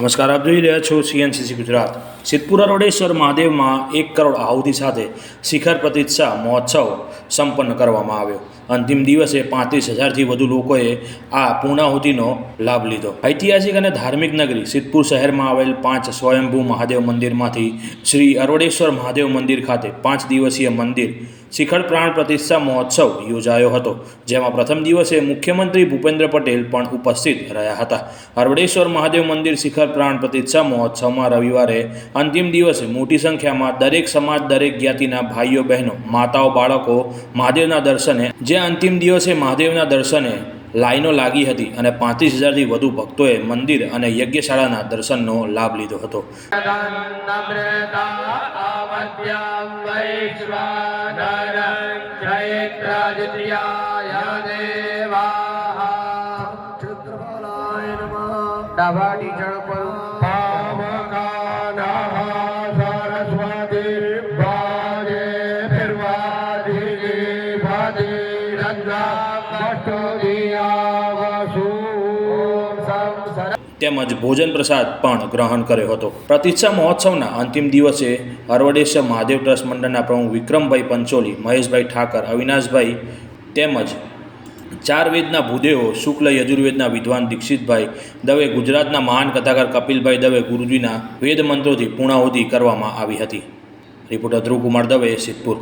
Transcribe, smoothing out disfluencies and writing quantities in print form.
નમસ્કાર, આપ જોઈ રહ્યા છો CNCC ગુજરાત। સિદ્ધપુર અરવડેશ્વર મહાદેવમાં 1 કરોડ આહુતિ સાથે શિખર પ્રતિષ્ઠા મહોત્સવ સંપન્ન કરવામાં આવ્યો। અંતિમ દિવસે 35,000થી વધુ લોકોએ આ પૂર્ણાહુતિનો લાભ લીધો। ઐતિહાસિક અને ધાર્મિક નગરી સિદ્ધપુર શહેરમાં આવેલ 5 સ્વયંભૂ મહાદેવ મંદિરમાંથી શ્રી અરવડેશ્વર મહાદેવ મંદિર ખાતે 5 દિવસીય મંદિર શિખર પ્રાણ પ્રતિષ્ઠા મહોત્સવ યોજાયો હતો, જેમાં પ્રથમ દિવસે મુખ્યમંત્રી ભૂપેન્દ્ર પટેલ પણ ઉપસ્થિત રહ્યા હતા। અરવડેશ્વર મહાદેવ મંદિર શિખર પ્રાણ પ્રતિષ્ઠા મહોત્સવમાં રવિવારે અંતિમ દિવસે મોટી સંખ્યામાં દરેક સમાજ, દરેક જ્ઞાતિના ભાઈઓ બહેનો, માતાઓ, બાળકો મહાદેવના દર્શને અંતિમ દિવસે મહાદેવના દર્શને લાઈનો લાગી હતી અને 35,000થી વધુ ભક્તોએ મંદિર અને યજ્ઞશાળાના દર્શનનો લાભ લીધો હતો। તેમજ ભોજન પ્રસાદ પણ ગ્રહણ કર્યો હતો। પ્રતિષ્ઠા મહોત્સવના અંતિમ દિવસે અરવડેશ્વર મહાદેવ ટ્રસ્ટ મંડળના પ્રમુખ વિક્રમભાઈ પંચોલી, મહેશભાઈ ઠાકર, અવિનાશભાઈ તેમજ 4 વેદના ભૂદેવો, શુક્લ યજુર્વેદના વિદ્વાન દીક્ષિતભાઈ દવે, ગુજરાતના મહાન કથાકાર કપિલભાઈ દવે ગુરુજીના વેદ મંત્રોથી પૂર્ણાહુતિ કરવામાં આવી હતી। રિપોર્ટર ધ્રુવ કુમાર દવે, સિદ્ધપુર।